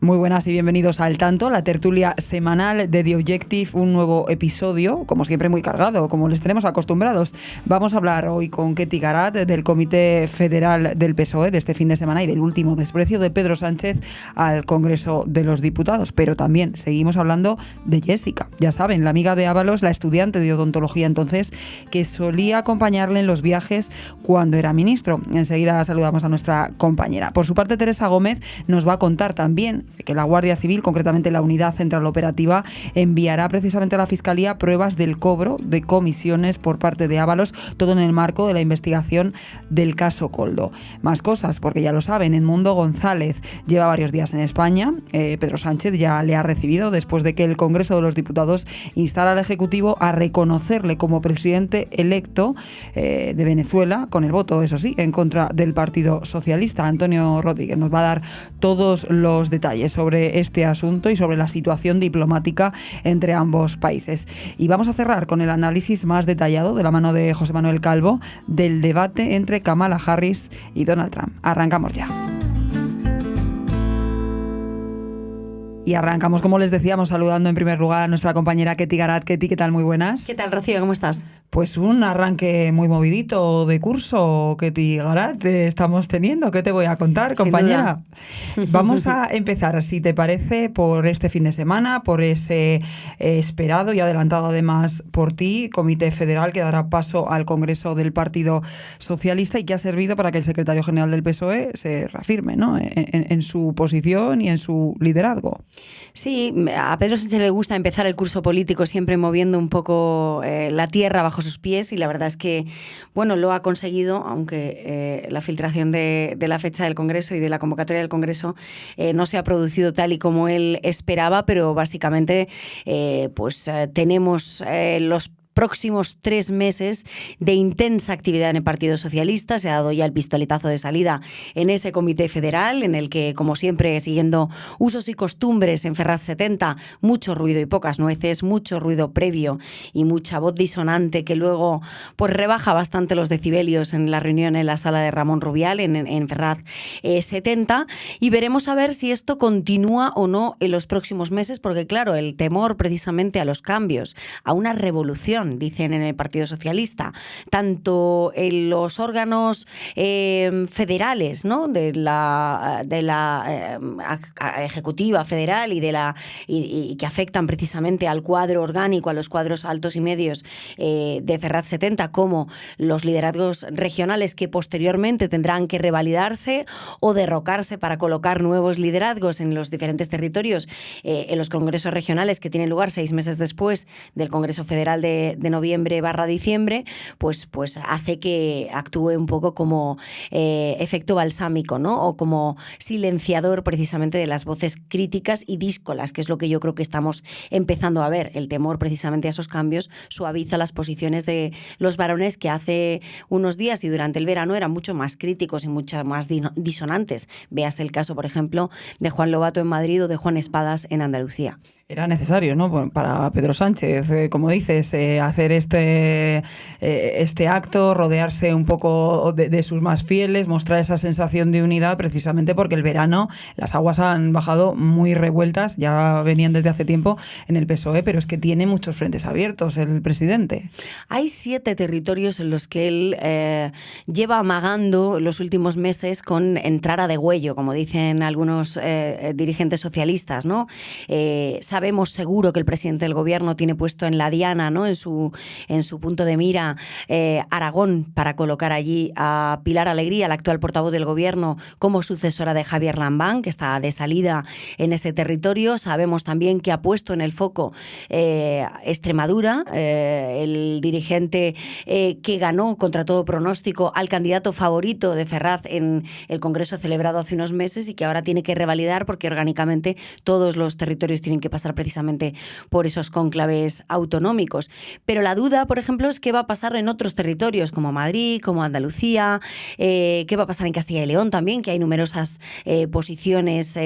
Muy buenas y bienvenidos a Al Tanto, la tertulia semanal de The Objective, un nuevo episodio, como siempre muy cargado, como les tenemos acostumbrados. Vamos a hablar hoy con Ketty Garat del Comité Federal del PSOE de este fin de semana y del último desprecio de Pedro Sánchez al Congreso de los Diputados, pero también seguimos hablando de Jessica, ya saben, la amiga de Ábalos, la estudiante de odontología entonces, que solía acompañarle en los viajes cuando era ministro. Enseguida saludamos a nuestra compañera. Por su parte, Teresa Gómez nos va a contar también que la Guardia Civil, concretamente la Unidad Central Operativa, enviará precisamente a la Fiscalía pruebas del cobro de comisiones por parte de Ábalos, todo en el marco de la investigación del caso Koldo. Más cosas, porque ya lo saben, Edmundo González lleva varios días en España. Pedro Sánchez ya le ha recibido después de que el Congreso de los Diputados instara al Ejecutivo a reconocerle como presidente electo de Venezuela, con el voto, eso sí, en contra del Partido Socialista. Antonio Rodríguez nos va a dar todos los detalles sobre este asunto y sobre la situación diplomática entre ambos países. Y vamos a cerrar con el análisis más detallado, de la mano de José Manuel Calvo, del debate entre Kamala Harris y Donald Trump. Arrancamos ya. Y arrancamos, como les decíamos, saludando en primer lugar a nuestra compañera Ketty Garat. Ketty, ¿qué tal? Muy buenas. ¿Qué tal, Rocío? ¿Cómo estás? Pues un arranque muy movidito de curso, Ketty Garat, estamos teniendo. ¿Qué te voy a contar, compañera? Vamos a empezar, si te parece, por este fin de semana, por ese esperado y adelantado además por ti, Comité Federal que dará paso al Congreso del Partido Socialista y que ha servido para que el secretario general del PSOE se reafirme, ¿no?, en su posición y en su liderazgo. Sí, a Pedro Sánchez le gusta empezar el curso político siempre moviendo un poco la tierra bajo sus pies, y la verdad es que, bueno, lo ha conseguido, aunque la filtración de la fecha del Congreso y de la convocatoria del Congreso no se ha producido tal y como él esperaba, pero básicamente tenemos los próximos 3 meses de intensa actividad en el Partido Socialista. Se ha dado ya el pistoletazo de salida en ese comité federal, en el que, como siempre, siguiendo usos y costumbres en Ferraz 70, mucho ruido y pocas nueces, mucho ruido previo y mucha voz disonante que luego pues rebaja bastante los decibelios en la reunión en la sala de Ramón Rubial, en Ferraz 70, y veremos a ver si esto continúa o no en los próximos meses, porque claro, el temor precisamente a los cambios, a una revolución, dicen en el Partido Socialista, tanto en los órganos federales, ¿no?, de la ejecutiva federal y que afectan precisamente al cuadro orgánico, a los cuadros altos y medios de Ferraz 70, como los liderazgos regionales, que posteriormente tendrán que revalidarse o derrocarse para colocar nuevos liderazgos en los diferentes territorios, en los congresos regionales que tienen lugar 6 meses después del Congreso Federal de noviembre/diciembre, pues hace que actúe un poco como efecto balsámico, ¿no?, o como silenciador precisamente de las voces críticas y díscolas, que es lo que yo creo que estamos empezando a ver. El temor precisamente a esos cambios suaviza las posiciones de los varones, que hace unos días y durante el verano eran mucho más críticos y mucho más disonantes. Véase el caso, por ejemplo, de Juan Lobato en Madrid o de Juan Espadas en Andalucía. Era necesario, ¿no?, para Pedro Sánchez, como dices, hacer este acto, rodearse un poco de sus más fieles, mostrar esa sensación de unidad, precisamente porque el verano las aguas han bajado muy revueltas, ya venían desde hace tiempo en el PSOE, pero es que tiene muchos frentes abiertos el presidente. Hay 7 territorios en los que él lleva amagando los últimos meses con entrar a degüello, como dicen algunos dirigentes socialistas, ¿no? Sabemos seguro que el presidente del gobierno tiene puesto en la diana, ¿no?, en su punto de mira, Aragón, para colocar allí a Pilar Alegría, la actual portavoz del gobierno, como sucesora de Javier Lambán, que está de salida en ese territorio. Sabemos también que ha puesto en el foco Extremadura, el dirigente que ganó contra todo pronóstico al candidato favorito de Ferraz en el Congreso celebrado hace unos meses, y que ahora tiene que revalidar porque orgánicamente todos los territorios tienen que pasar pasar precisamente por esos cónclaves autonómicos. Pero la duda, por ejemplo, es qué va a pasar en otros territorios como Madrid, como Andalucía, qué va a pasar en Castilla y León también, que hay numerosas posiciones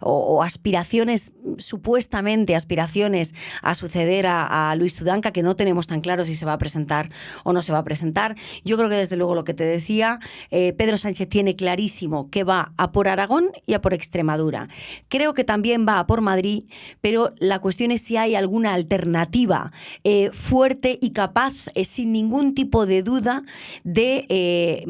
o aspiraciones, supuestamente aspiraciones a suceder a Luis Tudanca, que no tenemos tan claro si se va a presentar o no se va a presentar. Yo creo que desde luego lo que te decía, Pedro Sánchez tiene clarísimo que va a por Aragón y a por Extremadura. Creo que también va a por Madrid, pero la cuestión es si hay alguna alternativa fuerte y capaz, sin ningún tipo de duda, de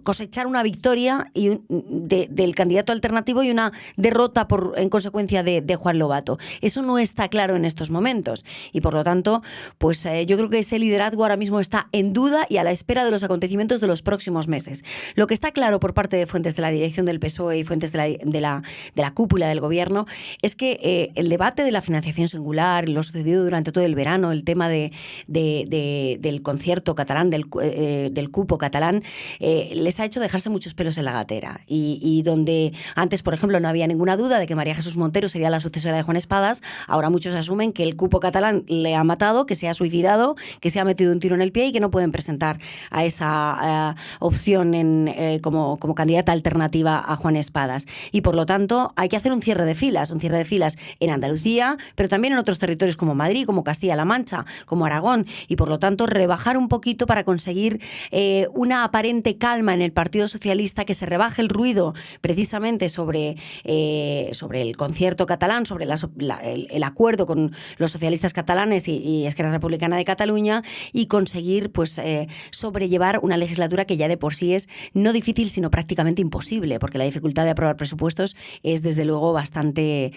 cosechar una victoria del candidato alternativo y una derrota en consecuencia de Juan Lobato. Eso no está claro en estos momentos y por lo tanto, pues yo creo que ese liderazgo ahora mismo está en duda y a la espera de los acontecimientos de los próximos meses. Lo que está claro por parte de fuentes de la dirección del PSOE y fuentes de la cúpula del gobierno es que el debate de la financiación singular, lo sucedido durante todo el verano, el tema del concierto catalán, del cupo catalán, les ha hecho dejarse muchos pelos en la gatera. Y donde antes, por ejemplo, no había ninguna duda de que María Jesús Montero sería la sucesora de Juan Espadas, ahora muchos asumen que el cupo catalán le ha matado, que se ha suicidado, que se ha metido un tiro en el pie y que no pueden presentar a esa opción como candidata alternativa a Juan Espadas. Y por lo tanto hay que hacer un cierre de filas en Andalucía, pero también en otros territorios como Madrid, como Castilla-La Mancha, como Aragón, y por lo tanto rebajar un poquito para conseguir una aparente calma en el Partido Socialista, que se rebaje el ruido precisamente sobre el concierto catalán, sobre el acuerdo con los socialistas catalanes y Esquerra Republicana de Cataluña, y conseguir pues sobrellevar una legislatura que ya de por sí es no difícil, sino prácticamente imposible, porque la dificultad de aprobar presupuestos es desde luego bastante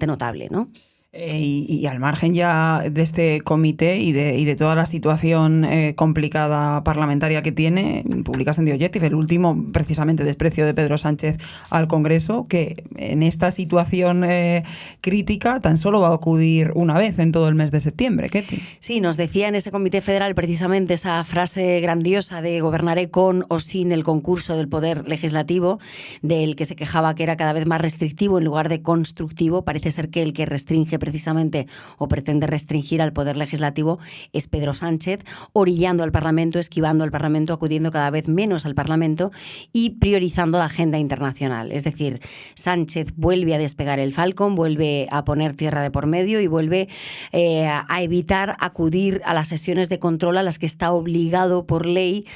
notable, ¿no? Y al margen ya de este comité y de toda la situación complicada parlamentaria que tiene, publicas en The Objective el último, precisamente, desprecio de Pedro Sánchez al Congreso, que en esta situación crítica tan solo va a acudir una vez en todo el mes de septiembre. Ketty. Sí, nos decía en ese comité federal precisamente esa frase grandiosa de gobernaré con o sin el concurso del poder legislativo, del que se quejaba que era cada vez más restrictivo en lugar de constructivo. Parece ser que el que restringe precisamente o pretende restringir al poder legislativo es Pedro Sánchez, orillando al Parlamento, esquivando al Parlamento, acudiendo cada vez menos al Parlamento y priorizando la agenda internacional. Es decir, Sánchez vuelve a despegar el Falcon, vuelve a poner tierra de por medio y vuelve a evitar acudir a las sesiones de control a las que está obligado por ley,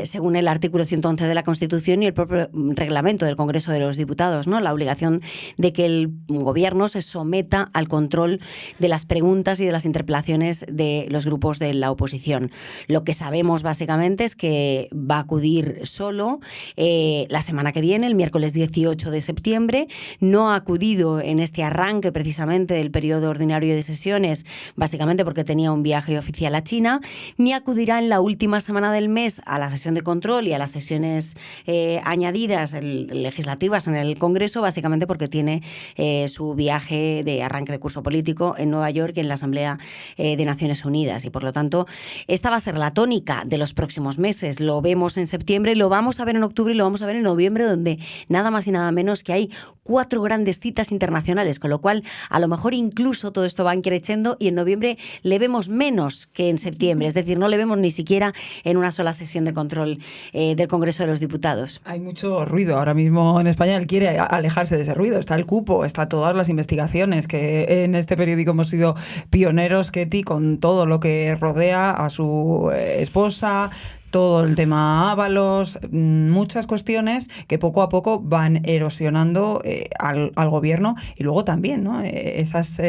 según el artículo 111 de la Constitución y el propio reglamento del Congreso de los Diputados, ¿no? La obligación de que el gobierno se someta al control de las preguntas y de las interpelaciones de los grupos de la oposición. Lo que sabemos básicamente es que va a acudir solo la semana que viene, el miércoles 18 de septiembre. No ha acudido en este arranque precisamente del periodo ordinario de sesiones, básicamente porque tenía un viaje oficial a China, ni acudirá en la última semana del mes a la sesión de control y a las sesiones añadidas legislativas en el Congreso, básicamente porque tiene su viaje de arranque de curso político en Nueva York y en la Asamblea de Naciones Unidas. Y por lo tanto, esta va a ser la tónica de los próximos meses. Lo vemos en septiembre, lo vamos a ver en octubre y lo vamos a ver en noviembre, donde nada más y nada menos que hay 4 grandes citas internacionales, con lo cual a lo mejor incluso todo esto va increciendo y en noviembre le vemos menos que en septiembre. Es decir, no le vemos ni siquiera en una sola sesión de control del Congreso de los Diputados. Hay mucho ruido ahora mismo en España. Él quiere alejarse de ese ruido. Está el cupo, está todas las investigaciones que en este periódico hemos sido pioneros, Ketty, con todo lo que rodea a su esposa, todo el tema Ábalos, muchas cuestiones que poco a poco van erosionando al gobierno y luego también, ¿no? Esas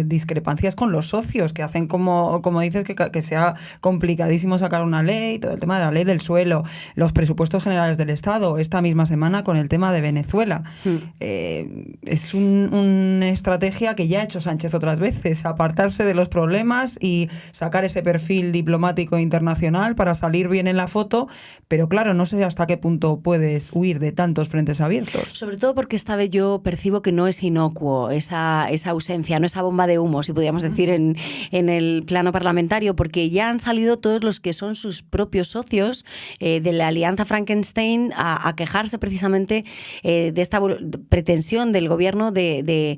discrepancias con los socios que hacen, como dices, que sea complicadísimo sacar una ley, todo el tema de la ley del suelo, los presupuestos generales del Estado, esta misma semana con el tema de Venezuela. Es una estrategia que ya ha hecho Sánchez otras veces, apartarse de los problemas y sacar ese perfil diplomático internacional para salir bien bien en la foto, pero claro, no sé hasta qué punto puedes huir de tantos frentes abiertos. Sobre todo porque esta vez yo percibo que no es inocuo esa ausencia, no esa bomba de humo, si podríamos decir, en el plano parlamentario, porque ya han salido todos los que son sus propios socios de la Alianza Frankenstein a quejarse precisamente de esta pretensión del gobierno de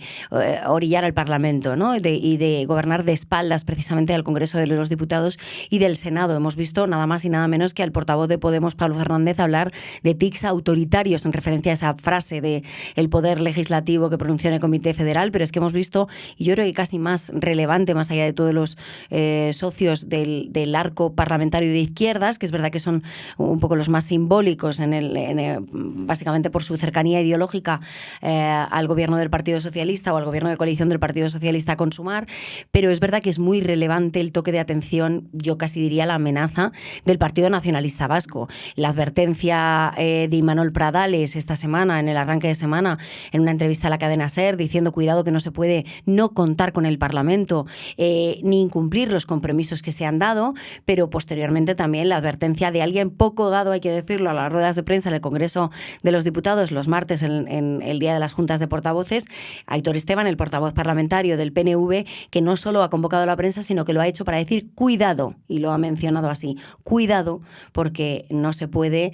orillar al Parlamento, ¿no? y de gobernar de espaldas precisamente al Congreso de los Diputados y del Senado. Hemos visto nada más y nada menos que al portavoz de Podemos, Pablo Fernández, hablar de tics autoritarios en referencia a esa frase de el poder legislativo que pronunció en el Comité Federal, pero es que hemos visto, y yo creo que casi más relevante, más allá de todos los socios del arco parlamentario de izquierdas, que es verdad que son un poco los más simbólicos básicamente por su cercanía ideológica al gobierno del Partido Socialista o al gobierno de coalición del Partido Socialista con Sumar, pero es verdad que es muy relevante el toque de atención, yo casi diría la amenaza del Partido Nacionalista Vasco. La advertencia de Imanol Pradales esta semana, en el arranque de semana, en una entrevista a la cadena SER, diciendo cuidado que no se puede no contar con el Parlamento ni incumplir los compromisos que se han dado, pero posteriormente también la advertencia de alguien poco dado, hay que decirlo, a las ruedas de prensa en el Congreso de los Diputados los martes en el día de las juntas de portavoces, Aitor Esteban, el portavoz parlamentario del PNV, que no solo ha convocado a la prensa, sino que lo ha hecho para decir cuidado, y lo ha mencionado así, cuidado, porque no se puede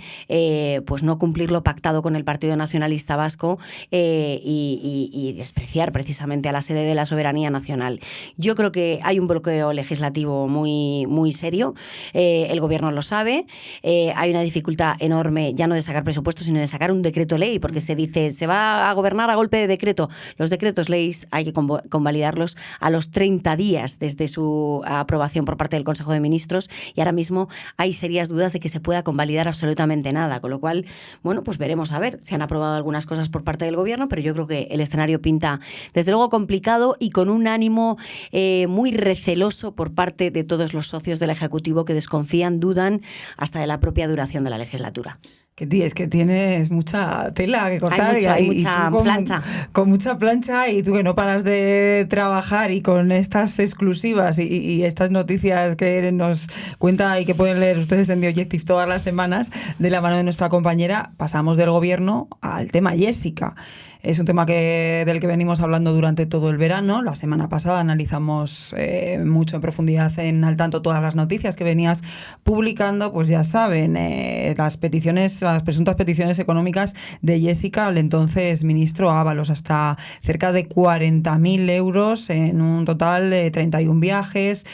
pues no cumplir lo pactado con el Partido Nacionalista Vasco y despreciar precisamente a la sede de la soberanía nacional. Yo creo que hay un bloqueo legislativo muy, muy serio, el gobierno lo sabe, hay una dificultad enorme ya no de sacar presupuestos, sino de sacar un decreto ley, porque se dice se va a gobernar a golpe de decreto. Los decretos leyes hay que convalidarlos a los 30 días desde su aprobación por parte del Consejo de Ministros, y ahora mismo hay serias dudas de que se pueda convalidar absolutamente nada, con lo cual, bueno, pues veremos a ver. Se han aprobado algunas cosas por parte del gobierno, pero yo creo que el escenario pinta desde luego complicado y con un ánimo muy receloso por parte de todos los socios del Ejecutivo que desconfían, dudan hasta de la propia duración de la legislatura. Es que tienes mucha tela que cortar. Hay mucha plancha. Con mucha plancha, y tú que no paras de trabajar y con estas exclusivas y estas noticias que nos cuenta y que pueden leer ustedes en The Objective todas las semanas de la mano de nuestra compañera, pasamos del gobierno al tema Jessica. Es un tema del que venimos hablando durante todo el verano. La semana pasada analizamos mucho en profundidad en Al Tanto todas las noticias que venías publicando. Pues ya saben, las presuntas peticiones económicas de Jessica al entonces ministro Ábalos, hasta cerca de 40.000 euros en un total de 31 viajes,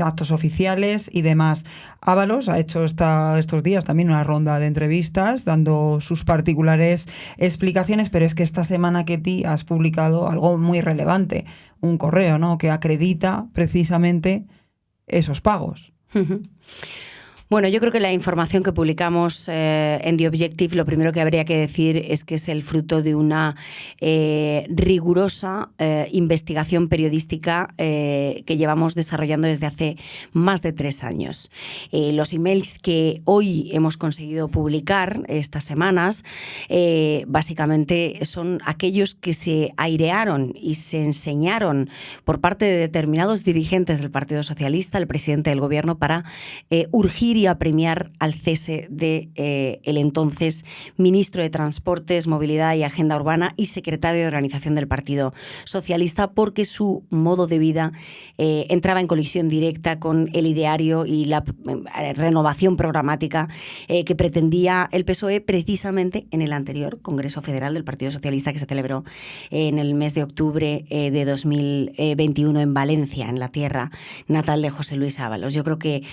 actos oficiales y demás. Ábalos ha hecho estos días también una ronda de entrevistas dando sus particulares explicaciones, pero es que esta semana, Ketty, has publicado algo muy relevante, un correo, ¿no?, que acredita precisamente esos pagos. Uh-huh. Bueno, yo creo que la información que publicamos en The Objective, lo primero que habría que decir es que es el fruto de una rigurosa investigación periodística que llevamos desarrollando desde hace más de 3 años. Los emails que hoy hemos conseguido publicar estas semanas básicamente son aquellos que se airearon y se enseñaron por parte de determinados dirigentes del Partido Socialista, el presidente del Gobierno, para urgir y apremiar al cese de el entonces ministro de Transportes, Movilidad y Agenda Urbana y secretario de Organización del Partido Socialista, porque su modo de vida entraba en colisión directa con el ideario y la renovación programática que pretendía el PSOE precisamente en el anterior Congreso Federal del Partido Socialista, que se celebró en el mes de octubre de 2021 en Valencia, en la tierra natal de José Luis Ábalos. Yo creo que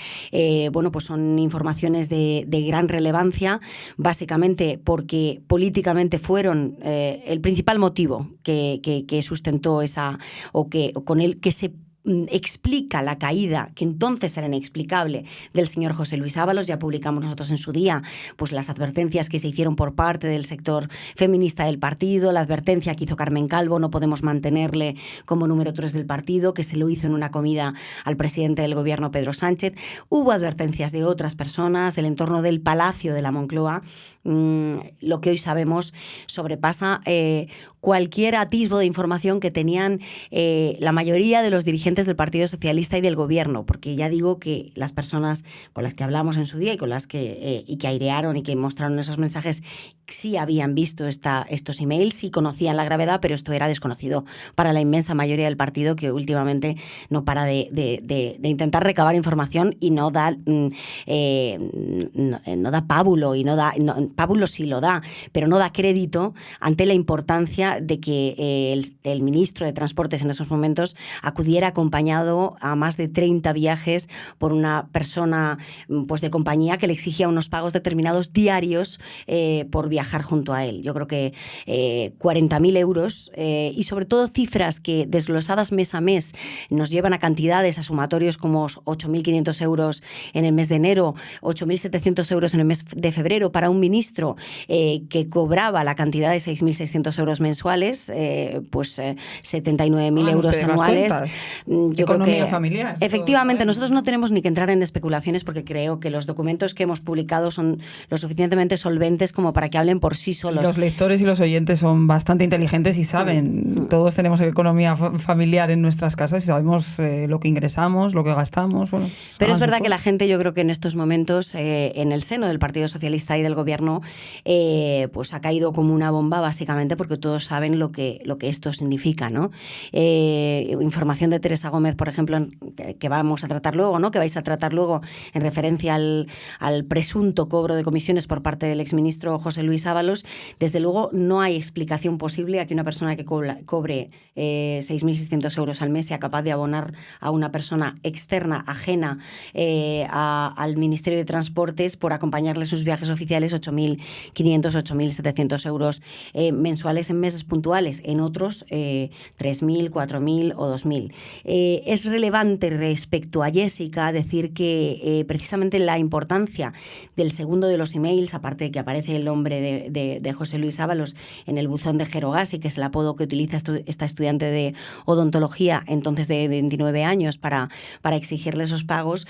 bueno, pues son informaciones de gran relevancia, básicamente porque políticamente fueron el principal motivo que sustentó con el que se explica la caída, que entonces era inexplicable, del señor José Luis Ábalos. Ya publicamos nosotros en su día pues las advertencias que se hicieron por parte del sector feminista del partido, la advertencia que hizo Carmen Calvo, no podemos mantenerle como número 3 del partido, que se lo hizo en una comida al presidente del gobierno, Pedro Sánchez. Hubo advertencias de otras personas del entorno del Palacio de la Moncloa. Lo que hoy sabemos sobrepasa cualquier atisbo de información que tenían la mayoría de los dirigentes del Partido Socialista y del Gobierno, porque ya digo que las personas con las que hablamos en su día y con las que airearon y que mostraron esos mensajes sí habían visto estos emails, sí conocían la gravedad, pero esto era desconocido para la inmensa mayoría del partido, que últimamente no para de intentar recabar información y no da pábulo, y pábulo sí lo da, pero no da crédito ante la importancia de que el ministro de Transportes en esos momentos acudiera acompañado a más de 30 viajes por una persona pues de compañía que le exigía unos pagos determinados diarios por viajar junto a él. Yo creo que 40.000 euros y sobre todo cifras que desglosadas mes a mes nos llevan a cantidades, a sumatorios como 8.500 euros en el mes de enero, 8.700 euros en el mes de febrero para un ministro que cobraba la cantidad de 6.600 euros mensuales, pues 79.000 euros anuales. Yo Economía creo que, familiar. efectivamente, nosotros no tenemos ni que entrar en especulaciones porque creo que los documentos que hemos publicado son lo suficientemente solventes como para que hablen por sí solos. Los lectores y los oyentes son bastante inteligentes y saben. Todos tenemos economía familiar en nuestras casas y sabemos lo que ingresamos, lo que gastamos. Bueno, pues, pero es verdad que la gente, yo creo que en estos momentos, en el seno del Partido Socialista y del Gobierno, pues ha caído como una bomba, básicamente porque todos saben lo que esto significa, ¿no? Información de Teresa Gómez, por ejemplo, que vamos a tratar luego, ¿no? Que vais a tratar luego en referencia al presunto cobro de comisiones por parte del exministro José Luis Ábalos. Desde luego no hay explicación posible a que una persona que cobre 6.600 euros al mes sea capaz de abonar a una persona externa, ajena al Ministerio de Transportes por acompañarle en sus viajes oficiales 8.500, 8.700 euros mensuales en meses puntuales, en otros 3.000, 4.000 o 2.000. Es relevante respecto a Jessica decir que precisamente la importancia del segundo de los emails, aparte de que aparece el nombre de José Luis Ábalos en el buzón de Gerogasi, que es el apodo que utiliza esta estudiante de odontología, entonces de 29 años, para exigirle esos pagos,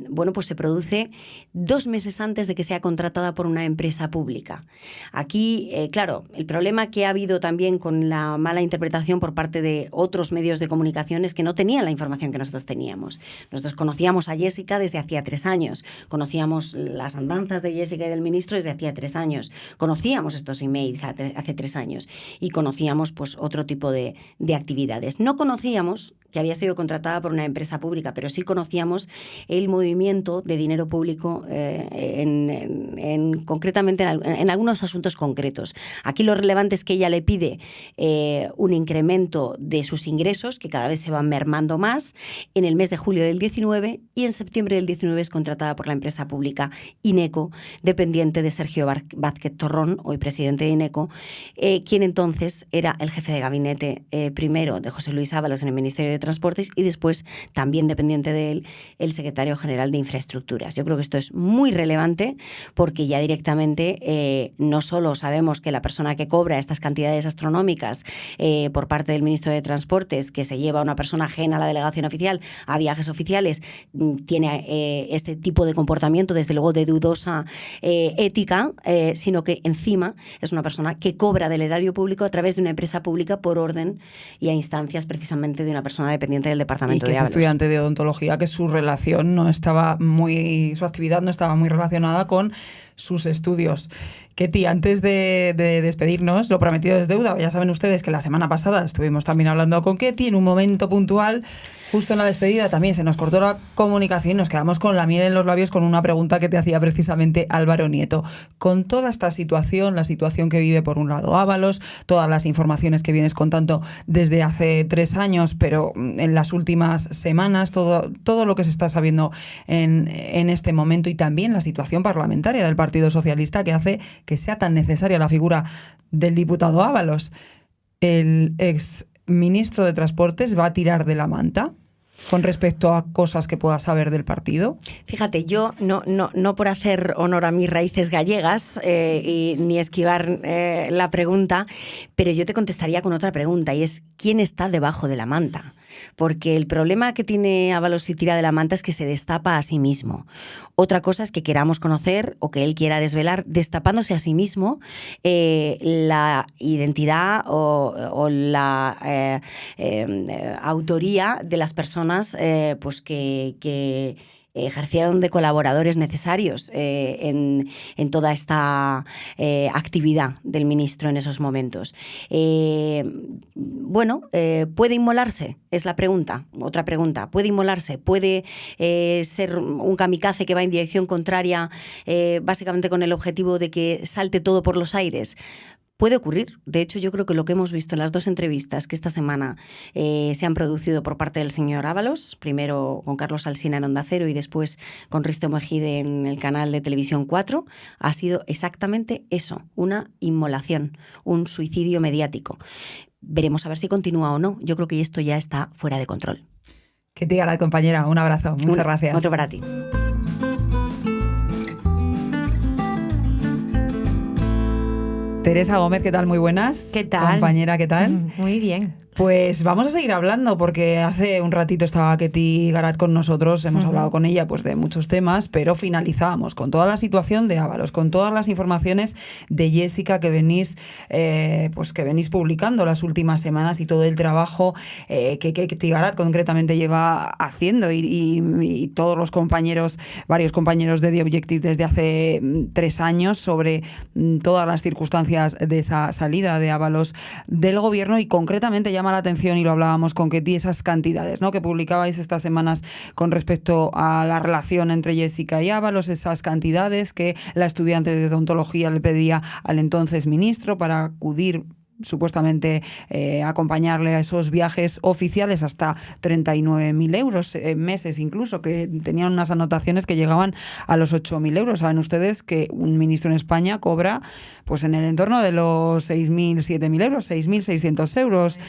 bueno, pues se produce 2 meses antes de que sea contratada por una empresa pública. Aquí, claro, el problema que ha habido también con la mala interpretación por parte de otros medios de comunicación es que no tenían la información que nosotros teníamos. Nosotros conocíamos a Jessica desde hacía 3 años, conocíamos las andanzas de Jessica y del ministro desde hacía 3 años, conocíamos estos emails hace 3 años y conocíamos pues otro tipo de actividades. No conocíamos que había sido contratada por una empresa pública, pero sí conocíamos el movimiento de dinero público concretamente en algunos asuntos concretos. Aquí lo relevante es que ella le pide un incremento de sus ingresos, que cada vez se van mermando más, en el mes de julio del 19, y en septiembre del 19 es contratada por la empresa pública INECO, dependiente de Sergio Vázquez Torrón, hoy presidente de INECO, quien entonces era el jefe de gabinete primero de José Luis Ábalos en el Ministerio de Transportes y después también dependiente de él el secretario general de Infraestructuras. Yo creo que esto es muy relevante porque ya directamente no solo sabemos que la persona que cobra estas cantidades astronómicas por parte del ministro de Transportes, que se lleva a una persona ajena a la delegación oficial a viajes oficiales, tiene este tipo de comportamiento, desde luego de dudosa ética, sino que encima es una persona que cobra del erario público a través de una empresa pública por orden y a instancias precisamente de una persona dependiente del departamento de Ábalos. Y que es estudiante de odontología, que su actividad no estaba muy relacionada con sus estudios. Ketty, antes de despedirnos, lo prometido es deuda. Ya saben ustedes que la semana pasada estuvimos también hablando con Ketty en un momento puntual. Justo en la despedida también se nos cortó la comunicación y nos quedamos con la miel en los labios con una pregunta que te hacía precisamente Álvaro Nieto. Con toda esta situación, la situación que vive por un lado Ábalos, todas las informaciones que vienes contando desde hace 3 años, pero en las últimas semanas, todo lo que se está sabiendo en este momento, y también la situación parlamentaria del Partido Socialista que hace que sea tan necesaria la figura del diputado Ábalos, el ex ministro de Transportes va a tirar de la manta con respecto a cosas que pueda saber del partido. Fíjate, yo no por hacer honor a mis raíces gallegas ni esquivar la pregunta, pero yo te contestaría con otra pregunta, y es ¿quién está debajo de la manta? porque el problema que tiene Ábalos si tira de la manta es que se destapa a sí mismo. Otra cosa es que queramos conocer o que él quiera desvelar, destapándose a sí mismo, la identidad o la autoría de las personas pues que ejercieron de colaboradores necesarios en toda esta actividad del ministro en esos momentos. ¿Puede inmolarse? Es la pregunta. Otra pregunta. ¿Puede inmolarse? ¿Puede ser un kamikaze que va en dirección contraria, básicamente con el objetivo de que salte todo por los aires? Puede ocurrir. De hecho, yo creo que lo que hemos visto en las 2 entrevistas que esta semana se han producido por parte del señor Ábalos, primero con Carlos Alsina en Onda Cero y después con Risto Mejide en el canal de Televisión 4, ha sido exactamente eso, una inmolación, un suicidio mediático. Veremos a ver si continúa o no. Yo creo que esto ya está fuera de control. Ketty Garat, compañera, un abrazo. Muchas gracias. Otro para ti. Teresa Gómez, ¿qué tal? Muy buenas. ¿Qué tal? Compañera, ¿qué tal? Muy bien. Pues vamos a seguir hablando porque hace un ratito estaba Ketty Garat con nosotros, hemos hablado con ella pues de muchos temas, pero finalizábamos con toda la situación de Ábalos, con todas las informaciones de Jessica que venís publicando las últimas semanas y todo el trabajo que Ketty Garat concretamente lleva haciendo y todos los compañeros, varios compañeros de The Objective desde hace 3 años sobre todas las circunstancias de esa salida de Ábalos del gobierno y concretamente llama la atención, y lo hablábamos con Ketty, esas cantidades, ¿no?, que publicabais estas semanas con respecto a la relación entre Jessica y Ábalos, esas cantidades que la estudiante de odontología le pedía al entonces ministro para acudir supuestamente acompañarle a esos viajes oficiales, hasta 39.000 euros en meses incluso, que tenían unas anotaciones que llegaban a los 8.000 euros. Saben ustedes que un ministro en España cobra pues en el entorno de los 6.000, 7.000 euros, 6.600 euros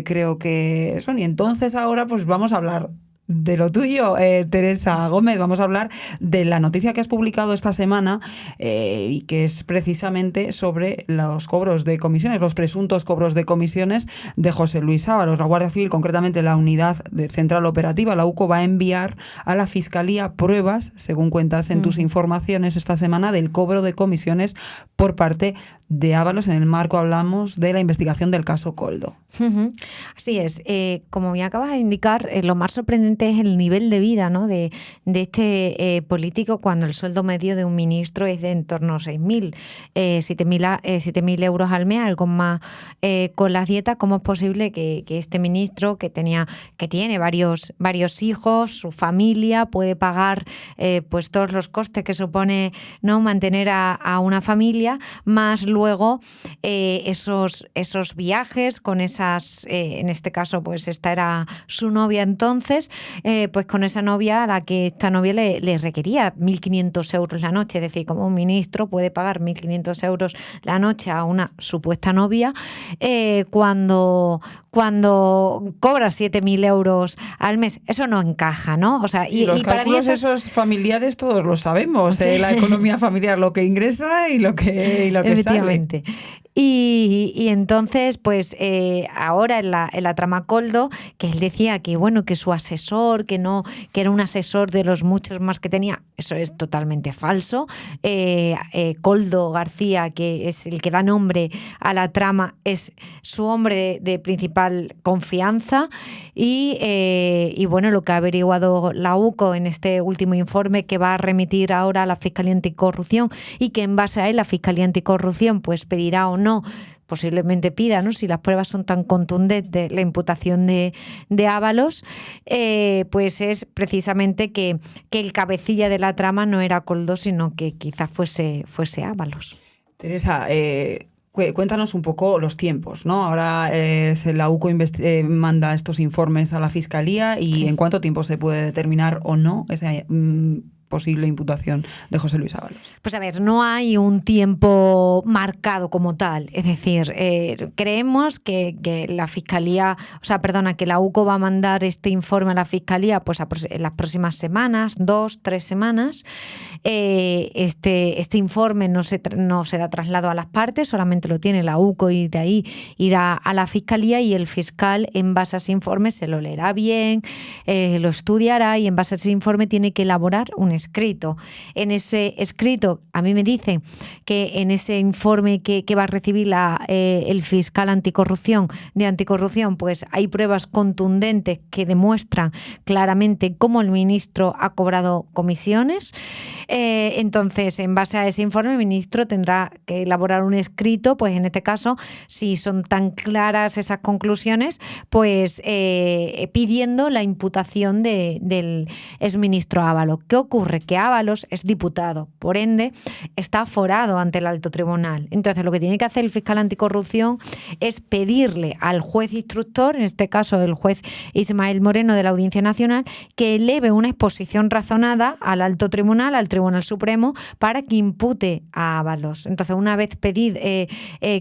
creo que son. Y entonces ahora pues vamos a hablar de lo tuyo, Teresa Gómez. Vamos a hablar de la noticia que has publicado esta semana y que es precisamente sobre los cobros de comisiones, los presuntos cobros de comisiones de José Luis Ábalos. La Guardia Civil, concretamente la Unidad de Central Operativa, la UCO, va a enviar a la Fiscalía pruebas, según cuentas en tus informaciones esta semana, del cobro de comisiones por parte de Ábalos. En el marco, hablamos de la investigación del caso Koldo. Así es. Como me acabas de indicar, lo más sorprendente es el nivel de vida, ¿no?, de este político, cuando el sueldo medio de un ministro es de en torno a 6.000, 7.000 euros al mes, algo más con las dietas. ¿Cómo es posible que este ministro, que tiene varios hijos, su familia, puede pagar pues todos los costes que supone, ¿no?, mantener a una familia, más luego esos viajes con esas, en este caso pues esta era su novia entonces, pues con esa novia a la que esta novia le requería 1.500 euros la noche? Es decir, como un ministro puede pagar 1.500 euros la noche a una supuesta novia cuando cobra 7.000 euros al mes. Eso no encaja, ¿no? O sea, y los para cálculos mí esos familiares todos lo sabemos, sí. La economía familiar, lo que ingresa y lo que efectivamente sale. Y entonces, pues ahora en la trama Koldo, que él decía que bueno, que su asesor, que era un asesor de los muchos más que tenía, eso es totalmente falso. Koldo García, que es el que da nombre a la trama, es su hombre de principal confianza. Y bueno, lo que ha averiguado la UCO en este último informe, que va a remitir ahora a la Fiscalía Anticorrupción, y que en base a él la Fiscalía Anticorrupción pues pedirá o no, posiblemente pida, ¿no?, si las pruebas son tan contundentes, la imputación de Ábalos, pues es precisamente que el cabecilla de la trama no era Koldo, sino que quizás fuese Ábalos. Teresa, cuéntanos un poco los tiempos, ¿no? Ahora la UCO manda estos informes a la Fiscalía y sí. ¿En cuánto tiempo se puede determinar o no esa posible imputación de José Luis Ábalos? Pues a ver, no hay un tiempo marcado como tal. Es decir, creemos que la Fiscalía, que la UCO va a mandar este informe a la Fiscalía pues en las próximas semanas, 2-3 semanas. Este informe no será trasladado a las partes, solamente lo tiene la UCO y de ahí irá a la Fiscalía, y el fiscal, en base a ese informe, se lo leerá bien, lo estudiará, y en base a ese informe tiene que elaborar un escrito. En ese escrito, a mí me dicen que en ese informe que va a recibir el fiscal anticorrupción, pues hay pruebas contundentes que demuestran claramente cómo el ministro ha cobrado comisiones. Entonces, en base a ese informe, el ministro tendrá que elaborar un escrito, pues en este caso, si son tan claras esas conclusiones, pues pidiendo la imputación del exministro Ábalos. ¿Qué ocurre? Que Ábalos es diputado, por ende, está aforado ante el alto tribunal. Entonces, lo que tiene que hacer el fiscal anticorrupción es pedirle al juez instructor, en este caso el juez Ismael Moreno de la Audiencia Nacional, que eleve una exposición razonada al alto tribunal, al Tribunal Supremo, para que impute a Ábalos. Entonces, una vez que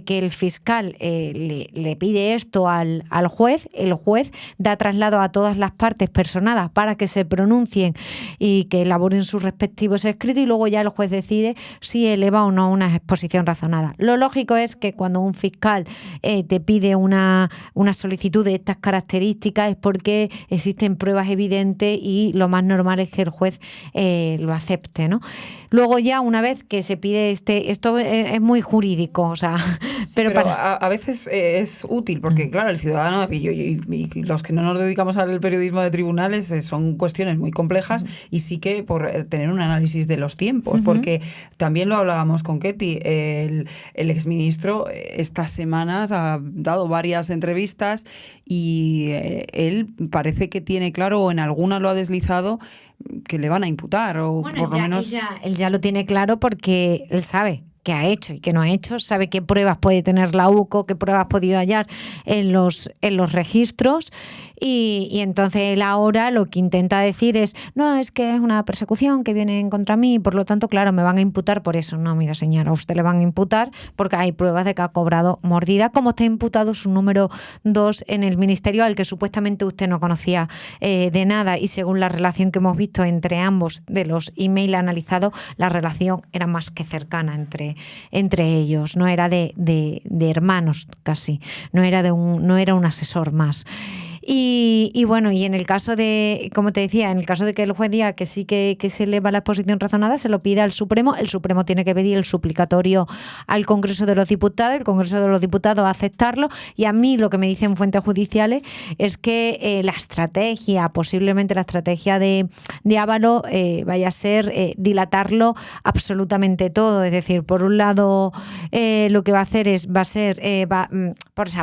el fiscal le pide esto al juez, el juez da traslado a todas las partes personadas para que se pronuncien y que elaboren sus respectivos escritos, y luego ya el juez decide si eleva o no una exposición razonada. Lo lógico es que cuando un fiscal te pide una solicitud de estas características es porque existen pruebas evidentes, y lo más normal es que el juez lo acepte, ¿no? Luego ya, una vez que se pide esto es muy jurídico, sí, pero a veces es útil, porque claro, el ciudadano y los que no nos dedicamos al periodismo de tribunales son cuestiones muy complejas, y sí que por tener un análisis de los tiempos, porque también lo hablábamos con Ketty, el exministro estas semanas ha dado varias entrevistas, y él parece que tiene claro, o en alguna lo ha deslizado, que le van a imputar, o bueno, por lo menos... Él ya lo tiene claro, porque él sabe qué ha hecho y qué no ha hecho, sabe qué pruebas puede tener la UCO, qué pruebas ha podido hallar en los registros, y entonces él ahora lo que intenta decir es: no, es que es una persecución que viene en contra mí, y por lo tanto, claro, me van a imputar por eso. No, mira, señora, a usted le van a imputar porque hay pruebas de que ha cobrado mordida, como está imputado su número 2 en el ministerio, al que supuestamente usted no conocía de nada, y según la relación que hemos visto entre ambos de los emails analizados, la relación era más que cercana entre ellos, no era de hermanos casi, no era un asesor más. Y bueno, y en el caso de, como te decía, en el caso de que el juez diga que sí que se eleva la exposición razonada, se lo pide al Supremo. El Supremo tiene que pedir el suplicatorio al Congreso de los Diputados, el Congreso de los Diputados a aceptarlo, y a mí lo que me dicen fuentes judiciales es que posiblemente la estrategia de Ábalos vaya a ser dilatarlo absolutamente todo. Es decir, por un lado, lo que va a hacer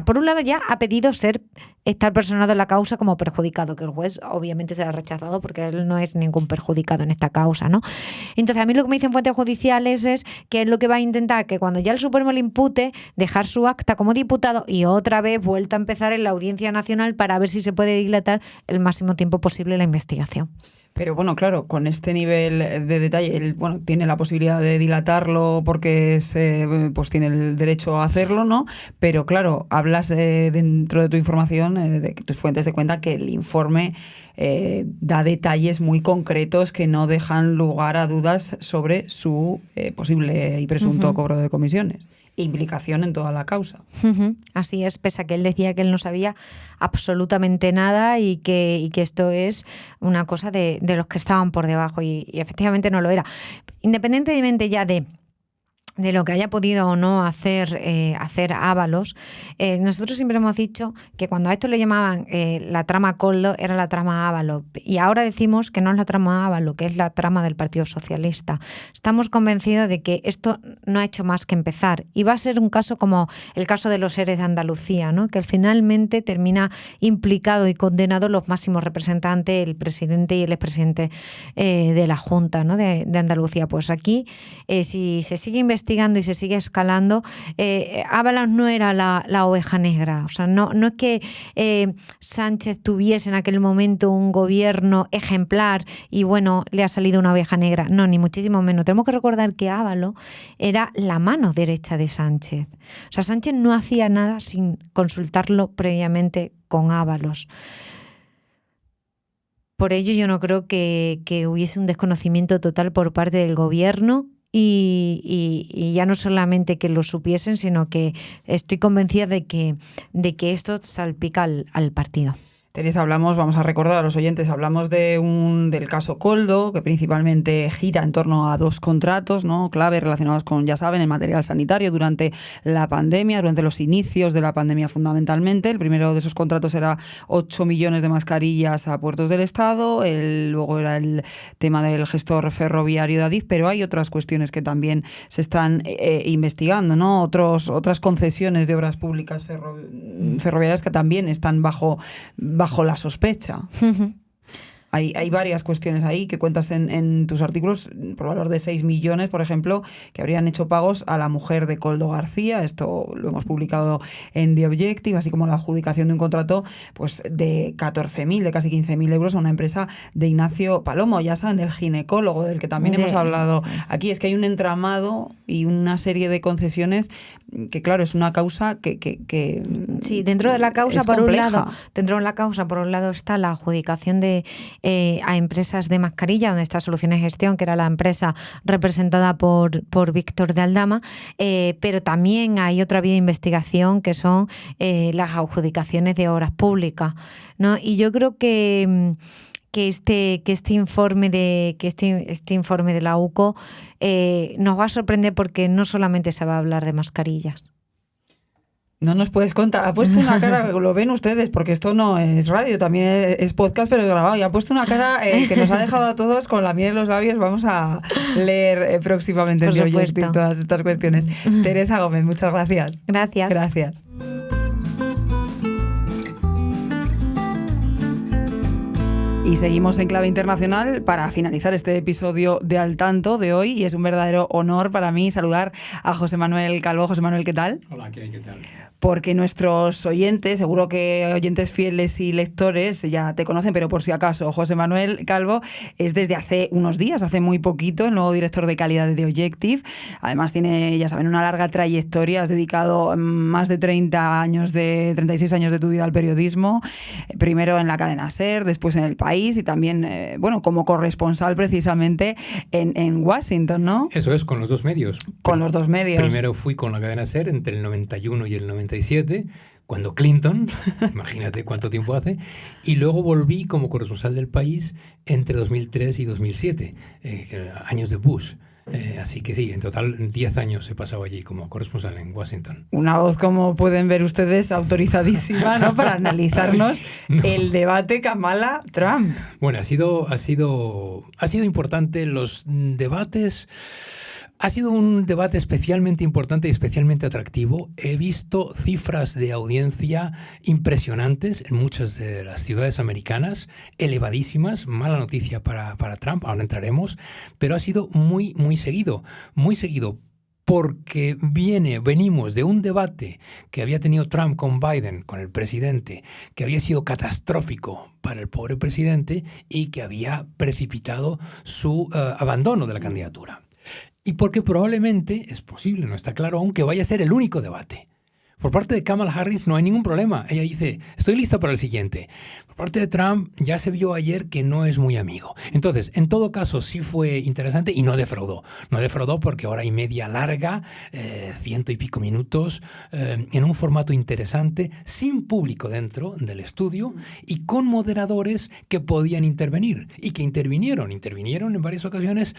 por un lado ya ha pedido estar personado en la causa como perjudicado, que el juez obviamente será rechazado porque él no es ningún perjudicado en esta causa, ¿no? Entonces, a mí lo que me dicen fuentes judiciales es que es lo que va a intentar, que cuando ya el Supremo le impute, dejar su acta como diputado y otra vez vuelta a empezar en la Audiencia Nacional para ver si se puede dilatar el máximo tiempo posible la investigación. Pero bueno, claro, con este nivel de detalle, él tiene la posibilidad de dilatarlo porque pues tiene el derecho a hacerlo, ¿no? Pero claro, hablas dentro de tu información, de que tus fuentes te cuentan que el informe da detalles muy concretos que no dejan lugar a dudas sobre su posible y presunto cobro de comisiones. Implicación en toda la causa. Así es, pese a que él decía que él no sabía absolutamente nada y que esto es una cosa de los que estaban por debajo, y efectivamente no lo era. Independientemente ya de lo que haya podido o no hacer Ábalos, nosotros siempre hemos dicho que cuando a esto le llamaban la trama Koldo, era la trama Ábalos, y ahora decimos que no es la trama Ábalos, que es la trama del Partido Socialista. Estamos convencidos de que esto no ha hecho más que empezar, y va a ser un caso como el caso de los ERE de Andalucía, ¿no? Que finalmente termina implicado y condenado los máximos representantes, el presidente y el expresidente de la Junta, ¿no? de Andalucía. Pues aquí, si se sigue investigando Teresa, vamos a recordar a los oyentes, hablamos del caso Koldo, que principalmente gira en torno a 2 contratos, ¿no?, clave relacionados con, ya saben, el material sanitario durante la pandemia, durante los inicios de la pandemia fundamentalmente. El primero de esos contratos era 8 millones de mascarillas a puertos del Estado, luego era el tema del gestor ferroviario de Adif, pero hay otras cuestiones que también se están investigando, ¿no?, otras concesiones de obras públicas ferroviarias que también están bajo la sospecha. Hay varias cuestiones ahí que cuentas en tus artículos, por valor de 6 millones, por ejemplo, que habrían hecho pagos a la mujer de Koldo García. Esto lo hemos publicado en The Objective, así como la adjudicación de un contrato pues de 14.000, de casi 15.000 euros a una empresa de Ignacio Palomo, ya saben, del ginecólogo, del que también hemos hablado aquí. Es que hay un entramado y una serie de concesiones que, claro, es una causa que sí, dentro de la causa, por compleja. Dentro de la causa, por un lado, está la adjudicación a empresas de mascarilla, donde está Soluciones Gestión, que era la empresa representada por Víctor de Aldama, pero también hay otra vía de investigación que son las adjudicaciones de obras públicas, ¿no? Y yo creo que este informe de la UCO nos va a sorprender porque no solamente se va a hablar de mascarillas. No nos puedes contar. Ha puesto una cara, lo ven ustedes, porque esto no es radio, también es podcast, pero grabado. Y ha puesto una cara que nos ha dejado a todos con la miel en los labios. Vamos a leer próximamente en The Objective todas estas cuestiones. Teresa Gómez, muchas gracias. Gracias. Gracias. Y seguimos en Clave Internacional para finalizar este episodio de Al Tanto de hoy, y es un verdadero honor para mí saludar a José Manuel Calvo. José Manuel, ¿qué tal? Hola, ¿qué tal? Porque nuestros oyentes, seguro que oyentes fieles y lectores ya te conocen, pero por si acaso, José Manuel Calvo es desde hace unos días, hace muy poquito, el nuevo director de calidad de The Objective. Además tiene, ya saben, una larga trayectoria. Has dedicado más de 36 años de tu vida al periodismo, primero en la cadena SER, después en El País y también, como corresponsal precisamente en Washington, ¿no? Eso es, con los dos medios. Con los dos medios. Primero fui con la cadena SER entre el 91 y el 97, cuando Clinton, imagínate cuánto tiempo hace, y luego volví como corresponsal del País entre 2003 y 2007, años de Bush. Así que sí, en total 10 años he pasado allí como corresponsal en Washington. Una voz, como pueden ver ustedes, autorizadísima, ¿no?, para analizarnos el debate Kamala-Trump. Bueno, ha sido importante los debates. Ha sido un debate especialmente importante y especialmente atractivo. He visto cifras de audiencia impresionantes en muchas de las ciudades americanas, elevadísimas. Mala noticia para Trump, ahora entraremos, pero ha sido muy, muy seguido, porque venimos de un debate que había tenido Trump con Biden, con el presidente, que había sido catastrófico para el pobre presidente y que había precipitado su abandono de la candidatura. Y porque probablemente, es posible, no está claro aún, que vaya a ser el único debate. Por parte de Kamala Harris no hay ningún problema. Ella dice, estoy lista para el siguiente. Por parte de Trump ya se vio ayer que no es muy amigo. Entonces, en todo caso, sí fue interesante y no defraudó. No defraudó porque hora y media larga, 100 y pico minutos, en un formato interesante, sin público dentro del estudio y con moderadores que podían intervenir y que intervinieron en varias ocasiones,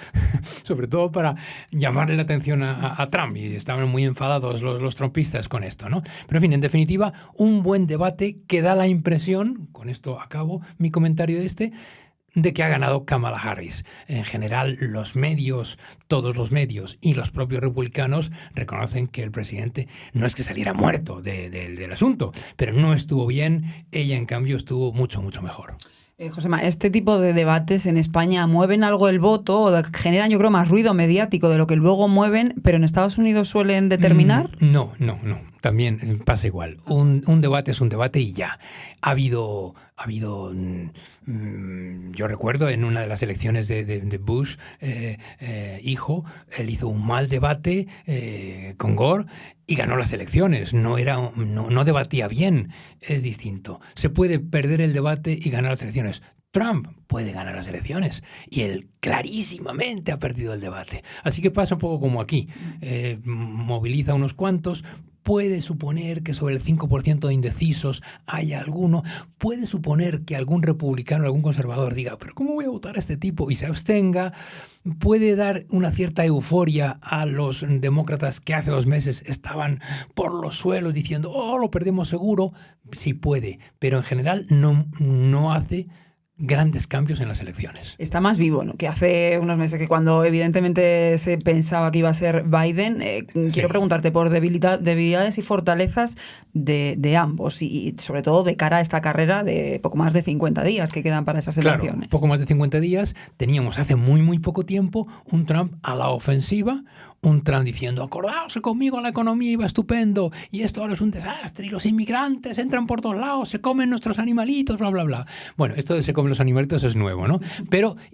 sobre todo para llamarle la atención a Trump. Y estaban muy enfadados los trumpistas con esto, ¿no? Pero en fin, en definitiva, un buen debate que da la impresión, con esto acabo mi comentario de que ha ganado Kamala Harris. En general, los medios, todos los medios y los propios republicanos reconocen que el presidente no es que saliera muerto del asunto, pero no estuvo bien. Ella, en cambio, estuvo mucho, mucho mejor. Josema, este tipo de debates en España mueven algo el voto o generan, yo creo, más ruido mediático de lo que luego mueven, pero en Estados Unidos suelen determinar. No. También pasa igual. Un debate es un debate y ya. Ha habido yo recuerdo en una de las elecciones de Bush, hijo, él hizo un mal debate con Gore y ganó las elecciones. No debatía bien. Es distinto. Se puede perder el debate y ganar las elecciones. Trump puede ganar las elecciones y él clarísimamente ha perdido el debate. Así que pasa un poco como aquí. Moviliza a unos cuantos. Puede suponer que sobre el 5% de indecisos haya alguno. Puede suponer que algún republicano, algún conservador diga, pero ¿cómo voy a votar a este tipo? Y se abstenga. Puede dar una cierta euforia a los demócratas que hace 2 meses estaban por los suelos diciendo, lo perdemos seguro. Sí puede, pero en general no hace grandes cambios en las elecciones. Está más vivo, ¿no?, que hace unos meses, que cuando evidentemente se pensaba que iba a ser Biden. Quiero preguntarte por debilidades y fortalezas de ambos y sobre todo de cara a esta carrera de poco más de 50 días que quedan para esas elecciones. Claro, poco más de 50 días. Teníamos hace muy poco tiempo un Trump a la ofensiva, un Trump diciendo, acordaos conmigo, la economía iba estupendo y esto ahora es un desastre y los inmigrantes entran por todos lados, se comen nuestros animalitos, bla, bla, bla. Bueno, esto de se comen los animalitos es nuevo, ¿no?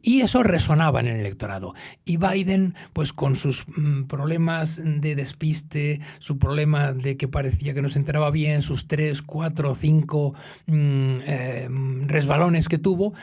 Y eso resonaba en el electorado. Y Biden, pues con sus problemas de despiste, su problema de que parecía que no se enteraba bien, sus 3, 4, 5 resbalones que tuvo,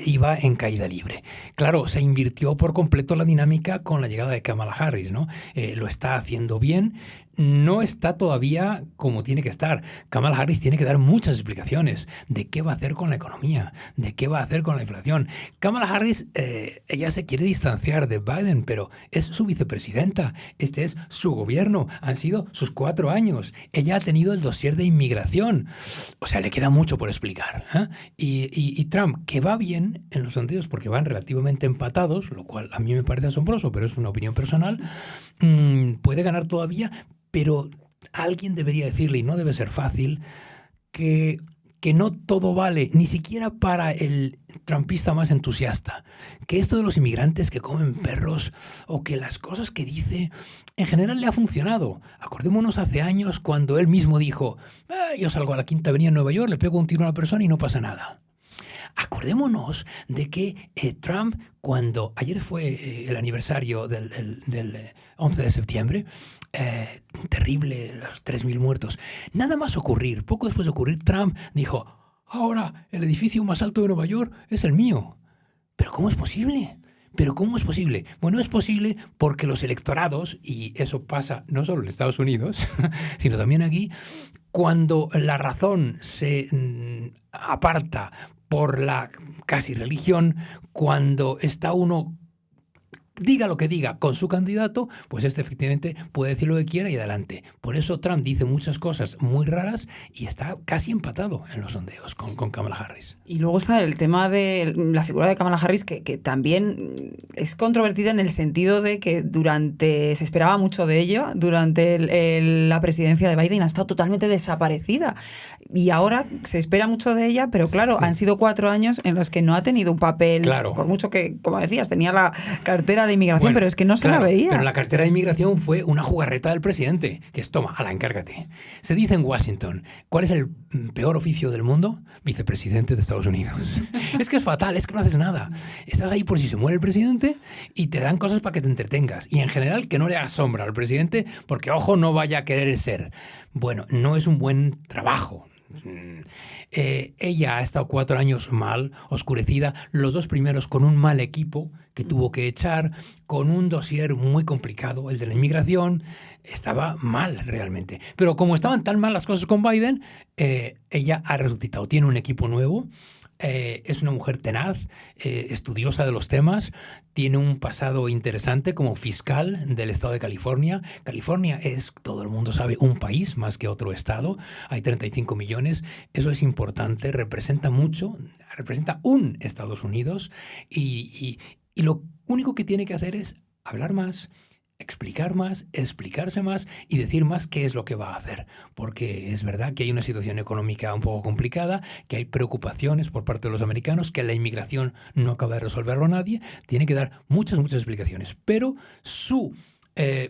iba en caída libre. Claro, se invirtió por completo la dinámica con la llegada de Kamala Harris, ¿no? Lo está haciendo bien. No está todavía como tiene que estar. Kamala Harris tiene que dar muchas explicaciones de qué va a hacer con la economía, de qué va a hacer con la inflación. Kamala Harris, ella se quiere distanciar de Biden, pero es su vicepresidenta. Este es su gobierno. Han sido sus 4 años. Ella ha tenido el dossier de inmigración. O sea, le queda mucho por explicar, ¿eh? Y Trump, que va bien en los sondeos porque van relativamente empatados, lo cual a mí me parece asombroso, pero es una opinión personal, puede ganar todavía. Pero alguien debería decirle, y no debe ser fácil, que no todo vale, ni siquiera para el trumpista más entusiasta. Que esto de los inmigrantes que comen perros o que las cosas que dice, en general le ha funcionado. Acordémonos hace años cuando él mismo dijo, yo salgo a la Quinta Avenida en Nueva York, le pego un tiro a una persona y no pasa nada. Acordémonos de que Trump, cuando ayer fue el aniversario del 11 de septiembre, terrible, los 3.000 muertos, nada más ocurrir, poco después de ocurrir, Trump dijo, ahora el edificio más alto de Nueva York es el mío. ¿Pero cómo es posible? Bueno, es posible porque los electorados, y eso pasa no solo en Estados Unidos, sino también aquí, cuando la razón se aparta por la casi religión, cuando está uno, diga lo que diga, con su candidato, pues efectivamente puede decir lo que quiera y adelante. Por eso Trump dice muchas cosas muy raras y está casi empatado en los sondeos con Kamala Harris. Y luego está el tema de la figura de Kamala Harris, que también es controvertida en el sentido de que se esperaba mucho de ella durante la presidencia de Biden, ha estado totalmente desaparecida. Y ahora se espera mucho de ella, pero claro, sí, han sido 4 años en los que no ha tenido un papel, claro, por mucho que, como decías, tenía la cartera de inmigración, bueno, pero es que no se la veía. Pero la cartera de inmigración fue una jugarreta del presidente, que es, toma, encárgate. Se dice en Washington, ¿cuál es el peor oficio del mundo? Vicepresidente de Estados Unidos. Es que es fatal, es que no haces nada. Estás ahí por si se muere el presidente y te dan cosas para que te entretengas. Y en general que no le hagas sombra al presidente porque, ojo, no vaya a querer ser. Bueno, no es un buen trabajo. Ella ha estado 4 años mal, oscurecida, los 2 primeros con un mal equipo que tuvo que echar, con un dossier muy complicado, el de la inmigración, estaba mal realmente. Pero como estaban tan mal las cosas con Biden, ella ha resucitado, tiene un equipo nuevo. Es una mujer tenaz, estudiosa de los temas, tiene un pasado interesante como fiscal del estado de California. California es, todo el mundo sabe, un país más que otro estado. Hay 35 millones. Eso es importante, representa mucho, representa un Estados Unidos y lo único que tiene que hacer es hablar más, explicar más, explicarse más y decir más qué es lo que va a hacer. Porque es verdad que hay una situación económica un poco complicada, que hay preocupaciones por parte de los americanos, que la inmigración no acaba de resolverlo nadie. Tiene que dar muchas explicaciones. Pero su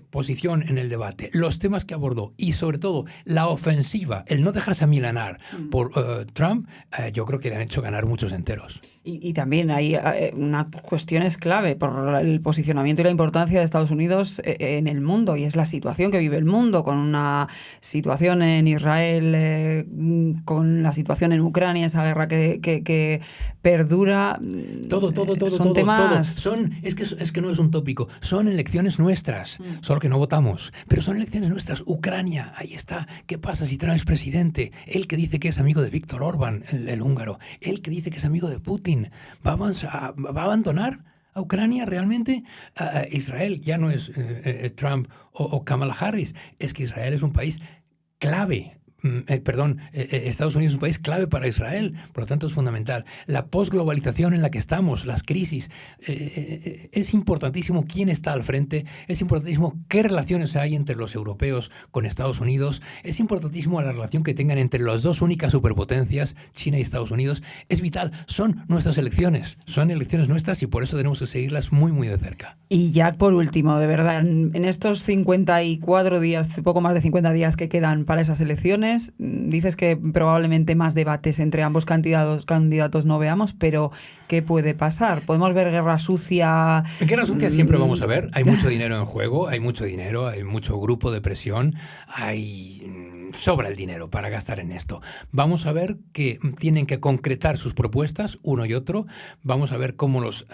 posición en el debate, los temas que abordó y sobre todo la ofensiva, el no dejarse amilanar por Trump, yo creo que le han hecho ganar muchos enteros. Y también hay una cuestión es clave por el posicionamiento y la importancia de Estados Unidos en el mundo, y es la situación que vive el mundo, con una situación en Israel, con la situación en Ucrania, esa guerra que perdura. Todo. Son temas... Es que no es un tópico, son elecciones nuestras, solo que no votamos, pero son elecciones nuestras. Ucrania, ahí está. ¿Qué pasa si Trump es presidente? Él que dice que es amigo de Víktor Orbán, el húngaro, él que dice que es amigo de Putin, ¿va a abandonar a Ucrania realmente? Israel ya no es Trump o Kamala Harris, es que Israel es un país clave. Estados Unidos es un país clave para Israel, por lo tanto es fundamental. La posglobalización en la que estamos, las crisis, es importantísimo quién está al frente, es importantísimo qué relaciones hay entre los europeos con Estados Unidos, es importantísimo la relación que tengan entre las dos únicas superpotencias, China y Estados Unidos, es vital, son nuestras elecciones, son elecciones nuestras y por eso tenemos que seguirlas muy de cerca. Y ya por último, de verdad, en estos 54 días, poco más de 50 días que quedan para esas elecciones, dices que probablemente más debates entre ambos candidatos no veamos, pero ¿qué puede pasar? ¿Podemos ver guerra sucia? Guerra sucia siempre vamos a ver. Hay mucho dinero en juego, hay mucho grupo de presión, sobra el dinero para gastar en esto. Vamos a ver que tienen que concretar sus propuestas, uno y otro. Vamos a ver cómo los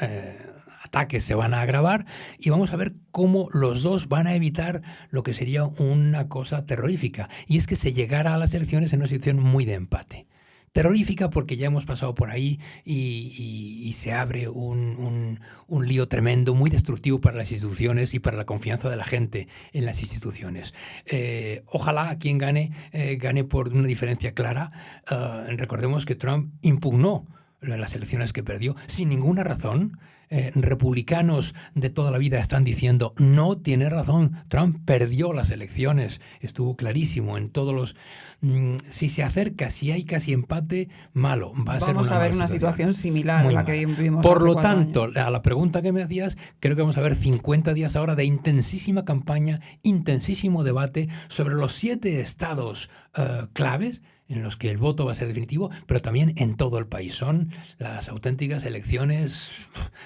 ataques se van a agravar y vamos a ver cómo los dos van a evitar lo que sería una cosa terrorífica, y es que se llegara a las elecciones en una situación muy de empate. Terrorífica porque ya hemos pasado por ahí y se abre un lío tremendo, muy destructivo para las instituciones y para la confianza de la gente en las instituciones. Ojalá quien gane por una diferencia clara. Recordemos que Trump impugnó las elecciones que perdió sin ninguna razón. Republicanos de toda la vida están diciendo no tiene razón, Trump perdió las elecciones, estuvo clarísimo en todos los... si se acerca, si hay casi empate, malo, va a ser una Vamos a ver una situación similar a la que vivimos. Por lo tanto, a la pregunta que me hacías, creo que vamos a ver 50 días ahora de intensísima campaña, intensísimo debate sobre los 7 estados claves en los que el voto va a ser definitivo, pero también en todo el país. Son las auténticas elecciones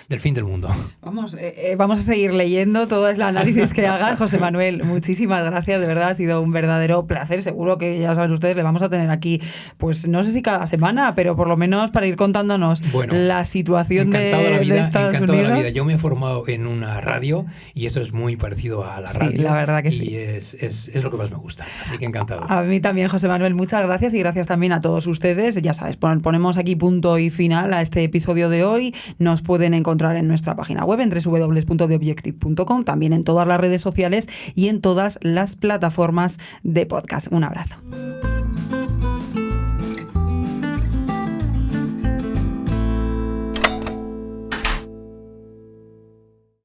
del fin del mundo. Vamos a seguir leyendo todo el análisis que haga José Manuel. Muchísimas gracias, de verdad ha sido un verdadero placer. Seguro que ya saben ustedes, le vamos a tener aquí, pues no sé si cada semana, pero por lo menos para ir contándonos la situación de Estados Unidos. Yo me he formado en una radio y eso es muy parecido a la radio. La verdad que y sí. Es lo que más me gusta. Así que encantado. A mí también, José Manuel, muchas gracias. Y gracias también a todos ustedes. Ya sabes, ponemos aquí punto y final a este episodio de hoy. Nos pueden encontrar en nuestra página web en www.theobjective.com, también en todas las redes sociales y en todas las plataformas de podcast. Un abrazo.